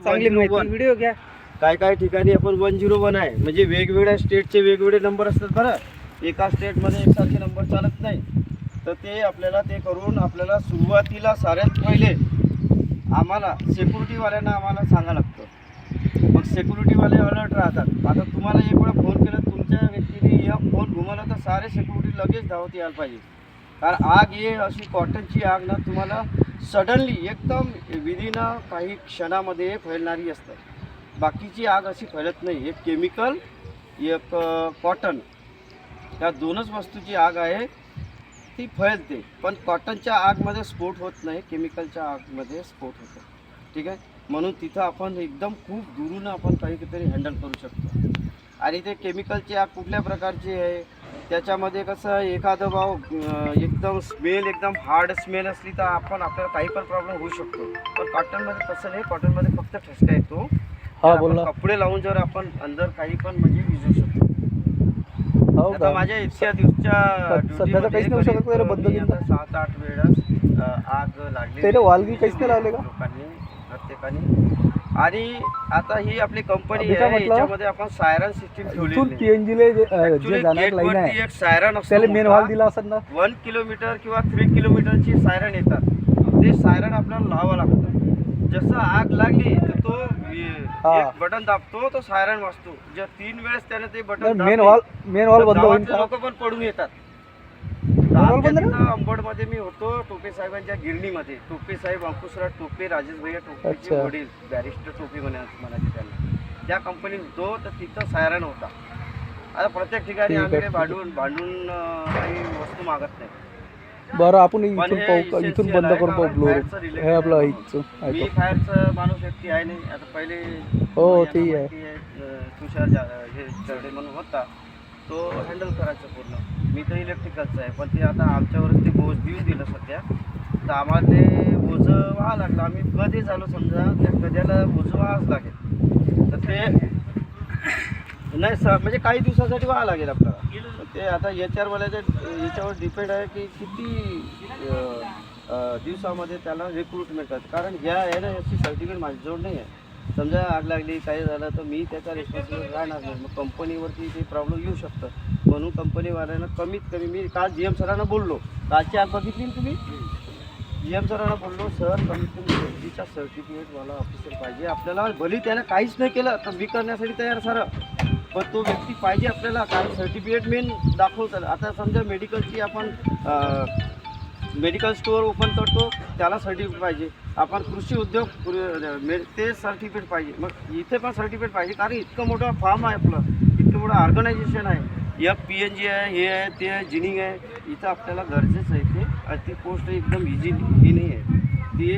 चांगली माहिती व्हिडिओ घ्या. काय ठिकाणी आपण 101 आहे, म्हणजे वेगवेगळ्या स्टेटचे वेगवेगळे नंबर असतात बरं. एका स्टेटमध्ये एकसारखे नंबर चालत नाही. तर ते आपल्याला ते करून आपल्याला सुरुवातीला साऱ्यात पहिले आम्हाला सिक्युरिटीवाल्यांना आम्हाला सांगावं लागतं. मग सिक्युरिटीवाले अलर्ट राहतात. आता तुम्हाला एक वेळा फोन केला, तुमच्या व्यक्तीने या फोन घुमवला तर सारे सिक्युरिटी लगेच धावत यायला पाहिजे. कारण आग हे अशी कॉटनची आग ना तुम्हाला सडनली एकदम विदिन काही क्षणामध्ये फैलणारी असते. बाकीची आग अशी फैलत नाही. एक केमिकल, एक कॉटन, या दोनच वस्तूची आग आहे ती फैलते. पण कॉटनच्या आगमध्ये स्फोट होत नाही, केमिकलच्या आगमध्ये स्फोट होतो. ठीक आहे. म्हणून तिथं आपण एकदम खूप दुरून आपण काहीतरी हँडल करू शकतो. आणि ते केमिकलची आग कुठल्या प्रकारची आहे, त्याच्यामध्ये कसं एखादं भाव एकदम स्मेल एकदम हार्ड स्मेल असली तर आपल्याला काही पण प्रॉब्लेम होऊ शकतो. पण कॉटनमध्ये तसं नाही. कॉटनमध्ये फक्त ठसका येतो. कपडे लावून जर आपण अंदर काही पण म्हणजे विजू शकतो. आता माझ्या इतक्या दिवसच्या ड्युटीमध्ये 7-8 वेळा आग लागली लोकांनी, प्रत्येकाने. आणि आता ही आपली कंपनी आहे, याच्यामध्ये आपण सायरन सिस्टीम ठेवली. एक सायरन असतो, 1 किलोमीटर किंवा 3 किलोमीटरची सायरन येतात. ते सायरन आपल्याला लावावं लागतं. जसं आग लागली तर तो एक बटन दाबतो, तो सायरन वाजतो. जर 3 वेळेस त्याने ते बटन लोक पण पडून येतात. अंबडमध्ये मी होतो टोपे साहेबांच्या गिरणीमध्ये. टोपे साहेब अंकुशराव टोपे, राजेश भैया टोपेचे वडील, बॅरिस्टर टोपे म्हणायचे त्यांना. त्या कंपनीत होतो तर तिथं सायरन होता. आता प्रत्येक ठिकाणी आम्ही काही भांडून काही वस्तू मागत नाही. बरं, आपण इथून बंद करून पाहू. हे आपलं मी फायरचं माणूस व्यक्ती आहे नाही. आता पहिले ते आहे तुषार हे चढे म्हणून होता, तो हँडल करायचा पूर्ण. मी तर इलेक्ट्रिकलचं आहे, पण ते आता आमच्यावरच ते बोज देऊन दिलं सध्या. तर आम्हाला ते बोज व्हावं लागलं. आम्ही कधी झालो समजा त्या कध्याला बोज व्हावंच लागेल. तर ते नाही म्हणजे काही दिवसासाठी व्हावं लागेल आपल्याला. ते आता याच्यावर डिपेंड आहे की किती दिवसामध्ये त्याला रिक्रूटमेंट करतात. कारण ह्या आहे ना, याची सर्टिफिकेट माझ्याजवळ नाही आहे. समजा आग लागली काही झालं तर मी त्याचा रिस्पॉन्सिबल राहणार नाही. मग कंपनीवरती ते प्रॉब्लेम येऊ शकतं. म्हणून कंपनीवाल्यांना कमीत कमी, मी काल GM सरांना बोललो, कालची आग बघितली ना तुम्ही, GM सरांना बोललो, सर कमीत कमी सेफ्टीचा सर्टिफिकेटवाला ऑफिसर पाहिजे आपल्याला. भले त्यानं काहीच नाही केलं तर मी करण्यासाठी तयार सर, पण तो व्यक्ती पाहिजे आपल्याला. कारण सर्टिफिकेट मेन दाखवतं. आता समजा मेडिकलची आपण मेडिकल स्टोअर ओपन करतो, त्याला सर्टिफिकेट पाहिजे. आपण कृषी उद्योग ते सर्टिफिकेट पाहिजे. मग इथे पण सर्टिफिकेट पाहिजे. कारण इतकं मोठं फार्म आहे आपलं, इतकं मोठं ऑर्गनायझेशन आहे. PNG आहे, हे आहे, ते आहे, जिनिंग आहे. इथं आपल्याला गरजेचं आहे ते. आणि ती पोस्ट एकदम इझी ही नाही आहे, ती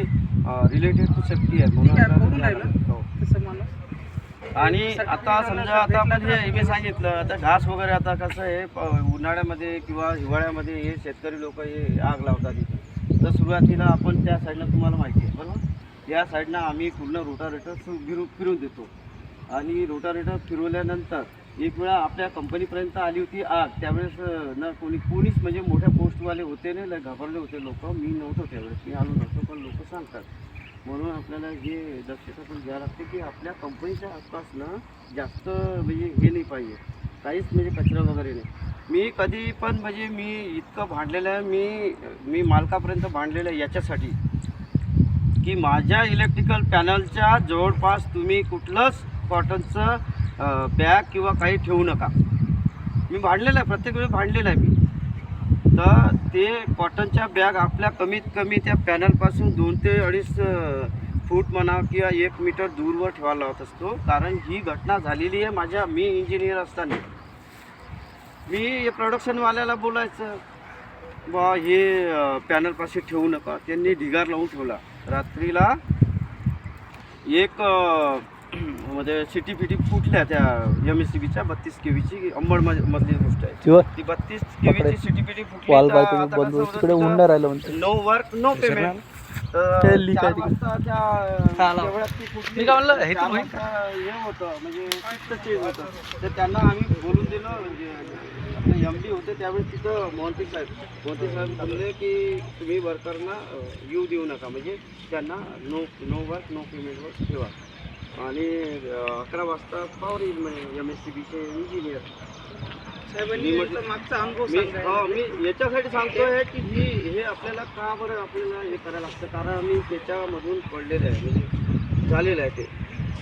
रिलेटेड टू सेफ्टी आहे. म्हणून आणि आता समजा आता आपण हे मी सांगितलं, आता घास वगैरे आता कसं आहे, उन्हाळ्यामध्ये किंवा हिवाळ्यामध्ये हे शेतकरी लोक हे आग लावतात इथे. तर सुरुवातीला आपण त्या साईडनं तुम्हाला माहिती आहे बरोबर, या साईडनं आम्ही पूर्ण रोटारेटर फिरून देतो. आणि रोटारेटर फिरवल्यानंतर एक वेळा आपल्या कंपनीपर्यंत आली होती आग. त्यावेळेस ना कोणीच म्हणजे मोठ्या पोस्टवाले होते नाही, घाबरले होते लोक. मी नव्हतो त्यावेळेस, मी आलो नव्हतो, पण लोक सांगतात. म्हणून आपल्याला हे दक्षता पण घ्यावं लागते की आपल्या कंपनीच्या आसपासनं जास्त म्हणजे हे नाही पाहिजे, काहीच म्हणजे कचरा वगैरे नाही. मी कधी पण म्हणजे मी इतकं भांडलेलं आहे, मी मालकापर्यंत भांडलेलं आहे याच्यासाठी की माझ्या इलेक्ट्रिकल पॅनलच्या जवळपास तुम्ही कुठलंच कॉटनचं बॅग किंवा काही ठेवू नका. मी भांडलेलं आहे, प्रत्येक वेळी भांडलेलं आहे मी. तर ते कॉटनच्या बॅग आपल्या कमीत कमी त्या पॅनलपासून 2 ते 2.5 फूट म्हणा किंवा 1 मीटर दूरवर ठेवायला लावत असतो. कारण ही घटना झालेली आहे मी इंजिनियर असताना. मी प्रोडक्शनवाल्याला बोलायचं बा हे पॅनलपाशी ठेवू नका. त्यांनी ढिगार लावून ठेवला. रात्रीला एक मध्ये सिटी फुटल्या त्या MSCBच्या 32 kVची अंबड मधली गोष्ट आहे. ती 32 kVची सिटी फुटली. 9 वर्क नो पेमेंट. हे होतं म्हणजे चेंज होतं. तर त्यांना आम्ही बोलून दिलं. आपले MD होते त्यावेळेस तिथं मोहंती साहेब बोलले की तुम्ही वर्करना येऊ देऊ नका, म्हणजे त्यांना नो वर्क नो पेमेंटवर ठेवा. आणि 11 वाजता पॉवर येईल म्हणे MSCBचे इंजिनियर. साहेबांनी यांचा मागचा अनुभव सांगा. मी याच्यासाठी सांगतोय की हे आपल्याला का बरं आपल्याला हे करायला लागतं, कारण आम्ही त्याच्यामधून पडलेलं आहे, म्हणजे झालेलं आहे ते.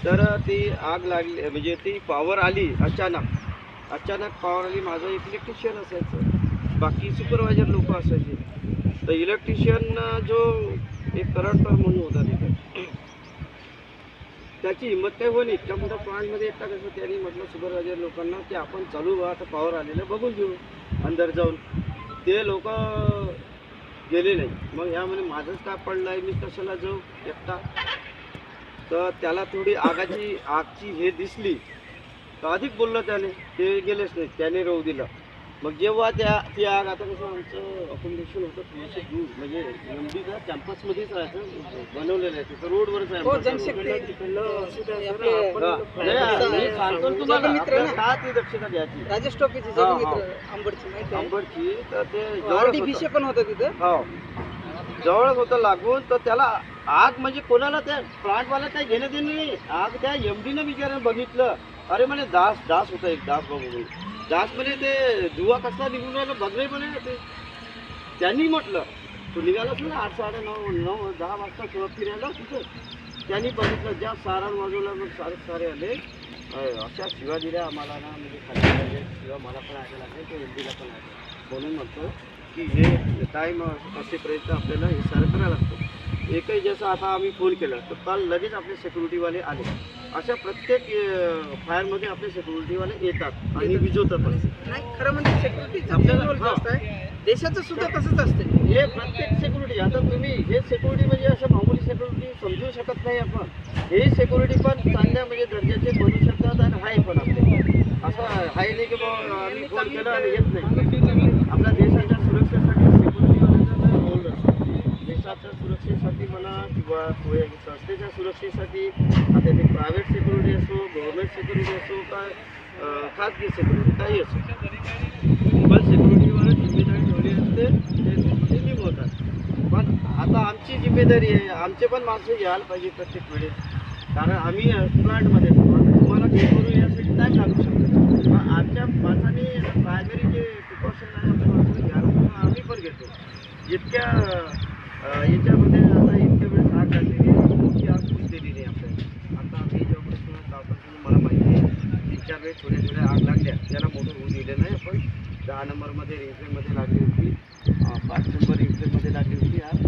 तर ती आग लागली, म्हणजे ती पॉवर आली अचानक पॉवर आली. माझं एक इलेक्ट्रिशियन असायचं, बाकी सुपरवायझर लोक असायचे. तर इलेक्ट्रिशियन जो एक करंट म्हणून होता तिथे, त्याची हिंमत काय होईल इतक्या मोठ्या प्लांटमध्ये एकटा कसं. त्यांनी म्हटलं सुपरवायझर लोकांना की आपण चालू बा, आता पॉवर आलेलं बघून घेऊ अंदर जाऊन. ते लोक गेले नाही. मग ह्यामध्ये माझंच काय पडलं आहे, मी कशाला जाऊ एकटा. तर त्याला थोडी आगची हे दिसली तर अधिक बोललं त्याने, ते गेलेच नाही, त्याने राहू दिलं. मग जेव्हा ती आग, आता कसं आमचं अकोमोडेशन होतं थोडंसं दूर, म्हणजे MDचा कॅम्पसमध्येच राहायचं, बनवलेलं आहे तिथं, रोडवरच आहे. हो, आमचं जनशक्ती road. मी सांगतो ना तुम्हाला, आपल्याला का ती दक्षता घ्यायची राजेश टोपेचे हा, मित्र आंबडची माहिती आहे. आंबटची. तर ते जवळच RTPC होतं. पण होतं तिथं. हो, जवळच होतं लागून. तर त्याला आग म्हणजे कोणाला, त्या प्लांटवाला काही घेणं देणं नाही. आग त्या MDनं बिचाऱ्यानं बघितलं. अरे म्हणे दास होता, एक दास बघून दास म्हणे ते धुवा कसा निघून राहिला बघले म्हणे. ते त्यांनी म्हटलं तू निघालाच ना 8, 9, 10 वाजता किंवा फिरायला तिथं. त्यांनी बघितलं, ज्या सारण वाजवला, मग सारे आले. अशा शिवा दिल्या आम्हाला ना, म्हणजे खाली शिवा मला पण ऐकायला लागेल, तो MDला पण ऐकलं. म्हणून म्हणतो की हे टाईम असेपर्यंत आपल्याला हे सारं करायला लागतं. एकही जसं आता आम्ही फोन केला तर काल लगेच आपले सिक्युरिटीवाले आले. अशा प्रत्येक फायरमध्ये आपले सिक्युरिटीवाले येतात आणि विजवतात पण. नाही, खरं म्हणजे सिक्युरिटीचा आपल्याला- रोल जास्त आहे. देशाचं सुद्धा तसंच असतं. हे प्रत्येक सिक्युरिटी, आता तुम्ही हे सिक्युरिटी म्हणजे असं मामूली सिक्युरिटी समजू शकत नाही आपण. हे सिक्युरिटी पण चांगल्या म्हणजे दर्जाचे बनू शकतात आणि आहे पण आपले. असं आहे नाही की बाबा आम्ही फोन केला आणि येत नाही. आपल्या देशाच्या सुरक्षेसाठी सिक्युरिटीवाल्यांचा रोल असतो. देशाच्या सुरक्षेसाठी म्हणा किंवा संस्थेच्या सुरक्षेसाठी, आता ते प्रायव्हेट सिक्युरिटी असो, गव्हर्नमेंट सिक्युरिटी असो, काय खाजगी सिक्युरिटी काही असो, पण सिक्युरिटीवर जिम्मेदारी ठेवली असते, ते सिक्युरिटी निभवतात. पण आता आमची जिम्मेदारी आहे, आमचे पण माणसं यायला पाहिजे प्रत्येक वेळेस, कारण आम्ही प्लांटमध्ये तुम्हाला घेऊन करू यासाठी टाईम लागू शकतो. मग आमच्या माणसाने प्रायमरी जे प्रिकॉशन आहे आपल्या माणसाने घ्यायला, म्हणून आम्ही पण घेतो. जितक्या याच्यामध्ये आता इतक्या वेळेस आग लागलेली आहे, ती आग पुसलेली नाही आपल्याला. आता आम्ही जेव्हापासून गावपासून मला माहिती आहे 3-4 वेळेस थोड्या आग लागल्या, त्याला मोठं होऊ दिलं नाही. आपण 10 नंबरमध्ये रिंगमध्ये लागली होती, 5 नंबर रिंगमध्ये लागली होती आग.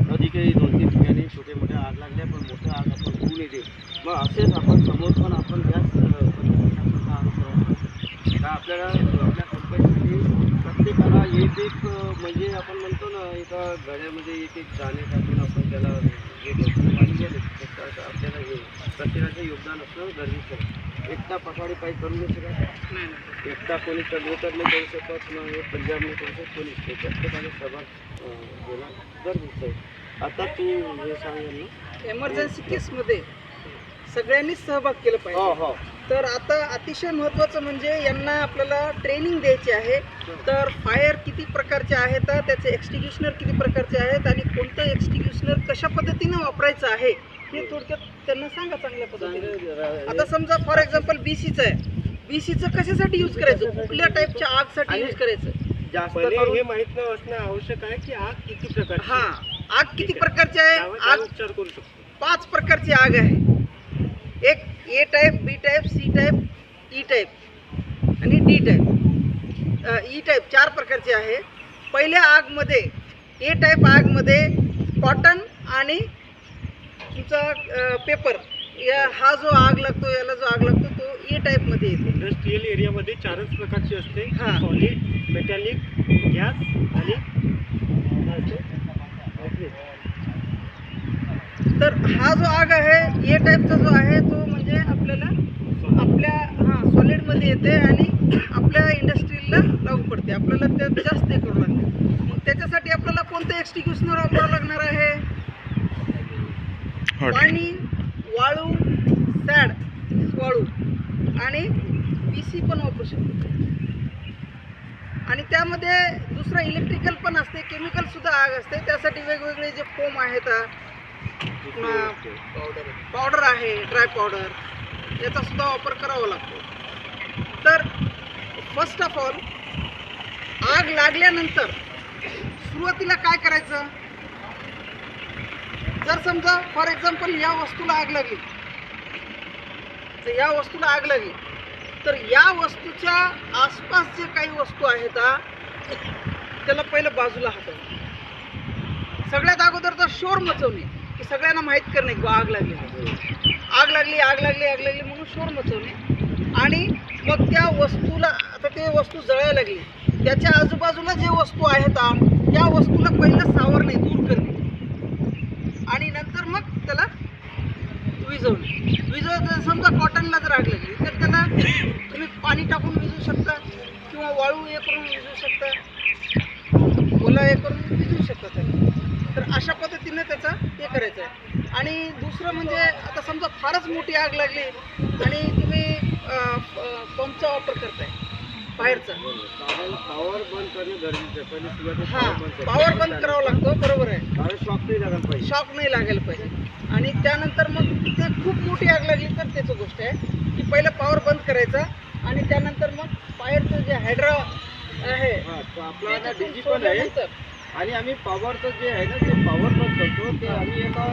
कधी काही 2-3 ठिकाणी छोट्या मोठ्या आग लागल्या, पण मोठ्या आग आपण होऊ नये. मग असेच आपण समोर पण आपण गॅस पद्धतीने आग करायचं का आपल्याला. आपल्या कंपनीसाठी प्रत्येकाला एक म्हणजे आपण म्हणतो ना, एका गड्यामध्ये एक दाणे टाकून आपण त्याला हे करतो पाहिजे. आपल्याला हे प्रत्येकाचं योगदान असणं गरजेचं आहे. एकटा पठाडी काही करू नाही शकत, नाही. एकटा कोणी कर्मचारी नाही करू शकत, मग हे पंजाब नाही करू शकत, कोणी प्रत्येकाने सहभाग घेणं गरजेचं आहे. आता तू हे सांगेल ना, एमर्जन्सी केसमध्ये सगळ्यांनीच सहभाग केला पाहिजे. हो. तर आता अतिशय महत्त्वाचं म्हणजे यांना आपल्याला ट्रेनिंग द्यायची आहे. तर फायर किती प्रकारचे आहेत, त्याचे एक्सटिंग्विशनर किती प्रकारचे आहेत आणि कोणतं एक्सटिंग्विशनर कशा पद्धतीनं वापरायचं आहे हे थोडक्यात त्यांना सांगा चांगल्या पद्धतीने. आता समजा फॉर एक्झाम्पल BCचं आहे, BCचं कशासाठी यूज करायचं, कुठल्या टाईपच्या आगसाठी यूज करायचं, जास्त हे करून माहित असणं आवश्यक आहे की आग किती प्रकारची हा आग किती प्रकारची आहे. आग उपचार करू शकतो. 5 प्रकारची आग आहे. एक A type, B type, C type, E type आणि D टाईप. E टाईप 4 प्रकारचे आहे. पहिल्या आगमध्ये A टाईप आगमध्ये कॉटन आणि तुमचा पेपर, हा जो आग लागतो, याला जो आग लागतो तो A टाईपमध्ये येते. इंडस्ट्रियल एरियामध्ये 4च प्रकारची असते, हा. सॉलिड, मेटॅलिक, गॅस आणि तर हा जो आग आहे A टाईपचा जो आहे तो म्हणजे आपल्याला आपल्या सॉलिडमध्ये येते आणि आपल्या इंडस्ट्रीला लागू पडते. आपल्याला त्यात जास्त हे करावं लागते. मग त्याच्यासाठी आपल्याला कोणतं एक्सटिंग्विशनर वापरावं लागणार आहे. पाणी, वाळू, सॅड, वाळू आणि BC पण वापरू शकतो. आणि त्यामध्ये दुसरं इलेक्ट्रिकल पण असते, केमिकल सुद्धा आग असते. त्यासाठी वेगवेगळे जे फोम आहेत पावडर आहे, ड्राय पावडर, याचा सुद्धा वापर करावा लागतो. तर फर्स्ट ऑफ ऑल आग लागल्यानंतर सुरुवातीला काय करायचं? जर समजा फॉर एक्झाम्पल या वस्तूला आग लागली, तर या वस्तूला आग लागली तर या वस्तूच्या आसपास जे काही वस्तू आहेत त्याला पहिलं बाजूला हटवणे. सगळ्यात अगोदर तर शोर मचवणे, की सगळ्यांना माहीत करणे की आग लागली, आग लागली, आग लागली, आग लागली म्हणून शोर मचवणे. आणि मग त्या वस्तूला, आता ते वस्तू जळायला लागली, त्याच्या आजूबाजूला जे वस्तू आहेत त्या वस्तूला पहिलं सावरणे, दूर करणे. आणि नंतर मग त्याला विझवणे. समजा कॉटनला जर आग लागली तर त्याला तुम्ही पाणी टाकून विझू शकता किंवा वाळू हे करून विझू शकता, ओला हे करून विझू शकता त्याला. तर अशा पद्धतीने त्याचा हे करायचं आहे. आणि दुसरं म्हणजे आता समजा फारच मोठी आग लागली आणि तुम्ही पंपचा वापर करताय बाहेरचा, पॉवर बंद करणे गरजेचं आहे. पहिले सुरुवातीला हां, power बंद पॉवर बंद करावा लागतो, बरोबर आहे. कारण शॉक नाही लागायला पाहिजे. शॉक नाही लागायला पाहिजे. आणि त्यानंतर मग ते खूप मोठी आग लागली तर त्याचं गोष्ट आहे की पहिलं पॉवर बंद करायचा आणि त्यानंतर मग फायरचं जे हायड्रा आहे हां, तो आपला ते डीजी पण आहे. सोडल्यानंतर आणि आम्ही पॉवरचं जे आहे ना, ते पॉवर बंद करतो ते आम्ही एका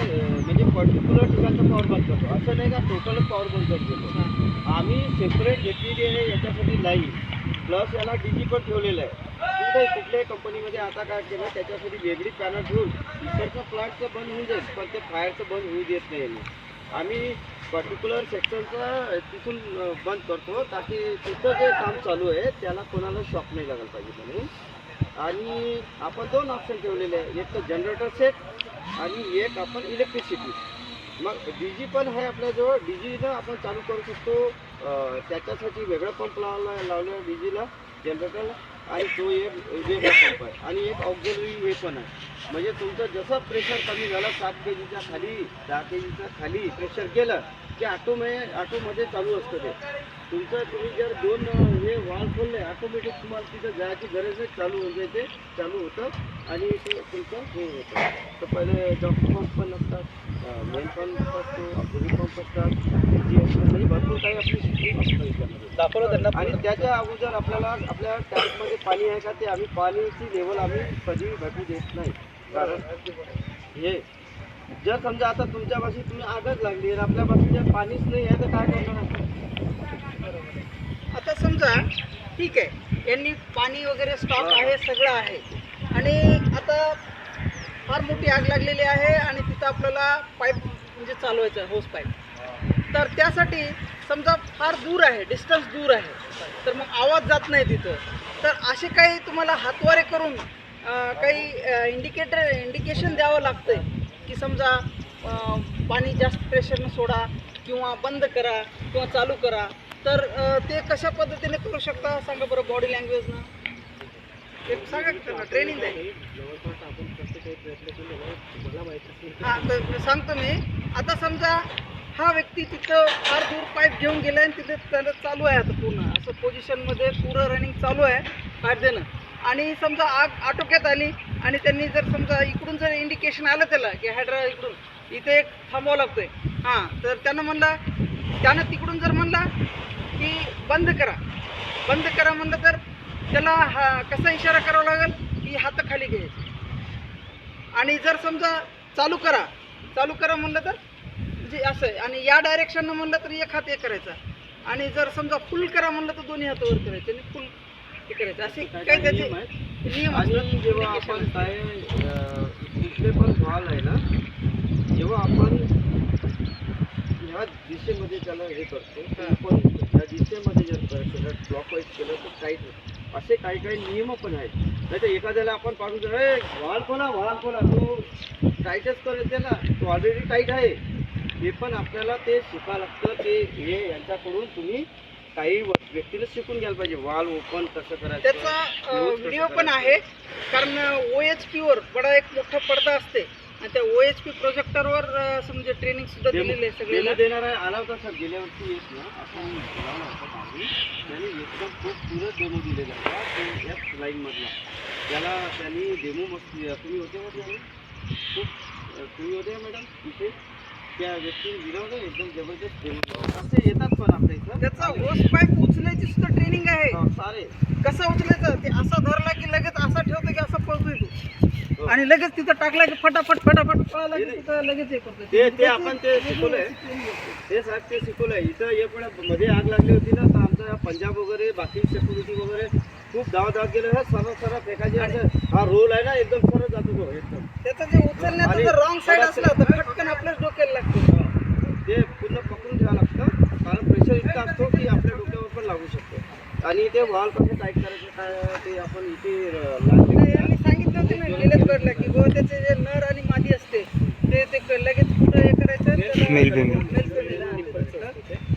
म्हणजे पर्टिक्युलर ठिकाणचं पॉवर बंद करतो. असं नाही का टोटलच पॉवर बंद करतो. आम्ही सेपरेट घेतलेली आहे याच्यासाठी लाईन, प्लस याला डीजी पण ठेवलेलं आहे. कुठल्याही कंपनीमध्ये आता काय केलं, त्याच्यासाठी वेगळी पॅनल ठेवून इकडचं प्लांटचं बंद होऊन जाईल, पण ते फायरचं बंद होऊ देत नाही. आम्ही पर्टिक्युलर सेक्शनचं तिथून बंद करतो, ताकी तिथं जे काम चालू आहे त्याला कोणाला शॉक नाही लागायला पाहिजे म्हणून. आणि आपण 2 ऑप्शन ठेवलेले आहे, एक तर जनरेटर सेट आणि एक आपण इलेक्ट्रिसिटी. मग डीजी पण आहे आपल्याजवळ, डीजीनं आपण चालू करू शकतो. त्याच्यासाठी वेगळा पंप लावला डीजीला, जनरेटरला, आणि तो एक वेगळा पंप आहे. आणि एक ऑक्झिलरी हे पण आहे. म्हणजे तुमचं जसं प्रेशर कमी झालं 7 kgच्या खाली 10 kgच्या खाली प्रेशर गेलं की ऑटोमध्ये चालू असतं ते तुमचं. तुम्ही जर 2 हे वाल खोलले ऑटोमॅटिक तुम्हाला तिथं जायची गरज नाही, चालू म्हणजे ते चालू होतं आणि ते तुमचं हे होतं. तर पहिले डॉक्टर पंप पण असतात, मेन पंप असतो, ऑक्झिलरी पंप असतात, म्हणजे भरपूर काही आपली सिस्टीम असतं याच्यामध्ये दाखवलं त्यांना. आणि त्याच्या अगोदर आपल्याला आपल्या टँकमध्ये पाणी आहे का ते आम्ही पाण्याची लेवल आम्ही कधी भेटू देत नाही. कारण हे जर समजा आता तुमच्यापाशी तुम्ही आगच लागली आणि आपल्यापासून जर पाणीच नाही आहे तर काय करणार आपण? आता समजा ठीक आहे, यांनी पाणी वगैरे स्टॉक आहे, सगळं आहे, आणि आता फार मोठी आग लागलेली आहे आणि तिथं आपल्याला पाईप म्हणजे चालवायचं आहे, होस पाईप. तर त्यासाठी समजा फार दूर आहे, डिस्टन्स दूर आहे, तर मग आवाज जात नाही तिथं. तर असे काही तुम्हाला हातवारे करून काही इंडिकेशन द्यावं लागतंय की समजा पाणी जास्त प्रेशरनं सोडा किंवा बंद करा किंवा चालू करा. तर ते कशा पद्धतीने करू शकता सांगा बरं, बॉडी लँग्वेजनं ते सांगा की त्यांना ट्रेनिंग द्या. जवळपास आपण प्रत्येक प्रयत्न केले, मला माहिती हां, तर सांगतो मी. आता समजा हा व्यक्ती तिथं फार दूर पाईप घेऊन गेला आणि तिथे त्याला चालू आहे आता पूर्ण असं पोझिशनमध्ये पुरं रनिंग चालू आहे पाईप देणं. आणि समजा आग आटोक्यात आली आणि त्यांनी जर समजा इकडून जर इंडिकेशन आलं त्याला की हायड्रा इकडून इथे एक थांबावं लागतोय, हां, तर त्यानं तिकडून जर म्हणला की बंद करा म्हणलं तर त्याला कसा इशारा करावा लागेल की हात खाली घ्यायचे. आणि जर समजा चालू करा म्हणलं तर म्हणजे असं आहे, आणि या डायरेक्शननं म्हणलं तर एक हात हे करायचा, आणि जर समजा फुल करा म्हणलं तर दोन्ही हात वर करायचे आणि फुल हे करायचं. असे काही त्याचे नियम आणि असतात. जेव्हा आपण काय कुठले पण भाल आहे ना, जेव्हा आपण ह्या दिशेमध्ये त्याला हे करतो, पण ह्या दिशेमध्ये जर केलं क्लॉकवाईज केलं तर काहीच नाही. असे काही नियम पण आहेत. नाही तर एखाद्याला आपण पाडून जर व्हाल खोला तो टाईटच करेल, त्याला तो ऑलरेडी टाईट आहे. हे पण आपल्याला ते शिकावं लागतं. ते हे यांच्याकडून तुम्ही काही व्यक्तीला शिकून घ्यायला पाहिजे, वाल ओपन कसं करायचं. त्याचा व्हिडिओ पण आहे, कारण OHPवर बडा एक मोठा पडदा असते आणि त्या OHP प्रोजेक्टरवर समजा ट्रेनिंग सुद्धा दिलेली आहे सगळ्याला. देणार आहे. आला होता सर गेल्या वर्षी येत ना, आपण लावला होता आम्ही, त्याने एकदम खूप पुरत डेमो दिलेला होता. तो याच लाईनमधला त्याला त्यांनी डेमो मस्त तुम्ही होते मध्ये खूप तुम्ही होते मॅडम इथे त्या व्यक्तीने दिलं होतं एकदम जबरदस्त डेमो असे येतात पण आपल्या इथं त्याचा ओस पाईप उचलायची सुद्धा ट्रेनिंग आहे. सारे कसं उचलायचं ते असा धरला की लगेच असा ठेवतो की असा पळतोय तो आणि लगेच तिथं टाकला की फटाफट पळाला की तिथं लगेच हे करतोय. ते आपण ते शिकवलंय ते साहेब ते शिकवलंय इथं हे पण मध्ये आग लागली होती ना तर आमचा पंजाब वगैरे बाकी सिक्युरिटी वगैरे खूप धावत गेले ना सरळ फेकायचे असं हा रोल आहे ना एकदम सरळ जातो तो एकदम त्याचं जे उचलण्याचं जर रॉंग साईड असला तर पटकन आपल्याच डोक्याला लागतो. ते पूर्ण पकडून घ्यावं लागतं कारण प्रेशर इतका असतो की आपल्या डोक्यावर पण लागू शकतो आणि ते वॉल कसं टाईट करायचं काय ते आपण इथे यांनी सांगितलं होतं ना गेल्याच कडला की बाबा त्याचे जे नर आणि मादी असते ते लगेच कुठं हे करायचं मेल फिमेल.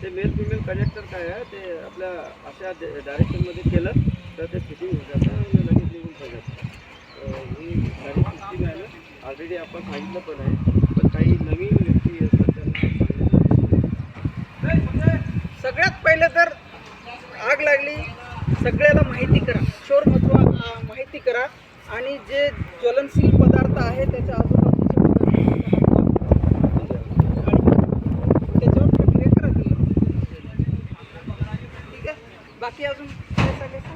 ते मेल फिमेल कनेक्टर काय आहे ते आपल्या अशा डायरेक्शनमध्ये केलं तर ते फिटिंग होऊन जातं आणि लगेच निघून पाहिजे. ही गाडी सिस्टीम आहे ना ऑलरेडी आपण सांगितलं पण आहे पण काही नवीन व्यक्ती असतात त्यांना सगळ्यात पहिले तर आग लागली सगळ्याला माहिती करा, शोर माहिती करा आणि जे ज्वलनशील पदार्थ आहे त्याच्या आजूबाजूचे त्याच्यावर प्रक्रिया करा ठीक आहे. बाकी अजून काय सांगायचं?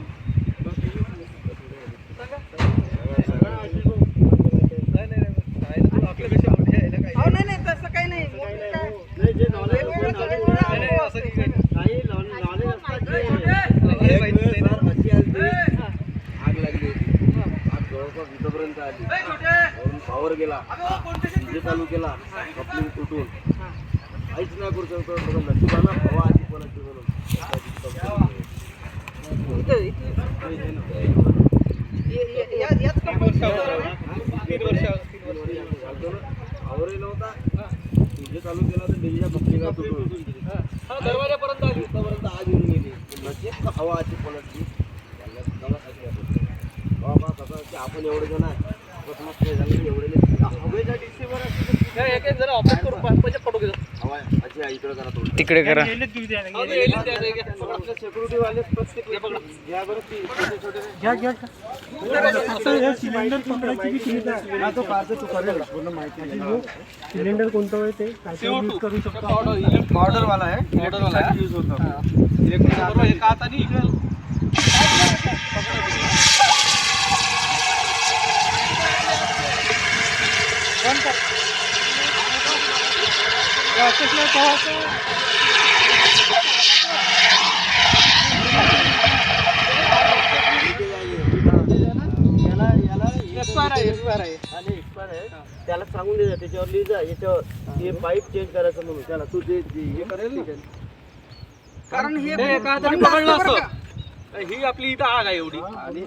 हो नाही तसं काही नाही मोठं काय नाही जे नॉलेज वेगवेगळं वेगवेगळं अनुभव असते. काही नॉलेज असतात जे आग लागली होती आग जवळपास इथपर्यंत आली वरून पॉवर गेला डीजे चालू केला कपलिंग तुटून काहीच नाही करू शकतो बघा नशिबाला हवा आधी कोणाची म्हणून याच कंपनीचं आवरही नव्हता डीजे चालू केला तर डीजेच्या कपलिंगा तुटून दरवाजापर्यंत आली इथपर्यंत आग येऊन गेली नशीब हवा आधी पलटली बाबा कसं की आपण एवढे जण आहे एवढे हवेच्या डिसेवर हवा अच्छा इकडे करा थोडं तिकडे करा. सिक्युरिटी वाले प्रत्येक घ्या बरं ती छोटे सिलेंडर कोणतं आहे ते काय यूज करू शकतो पावडर वाला आहे यूज होतं इलेक्ट्रिक त्याला सांगून दे त्याच्यावर लिहिजा याच्यावर हे पाईप चेंज करायचं म्हणून त्याला तू जे हे करेल ना कारण हे तरी पकडलं असतं ही आपली इथं आग आहे एवढी आणि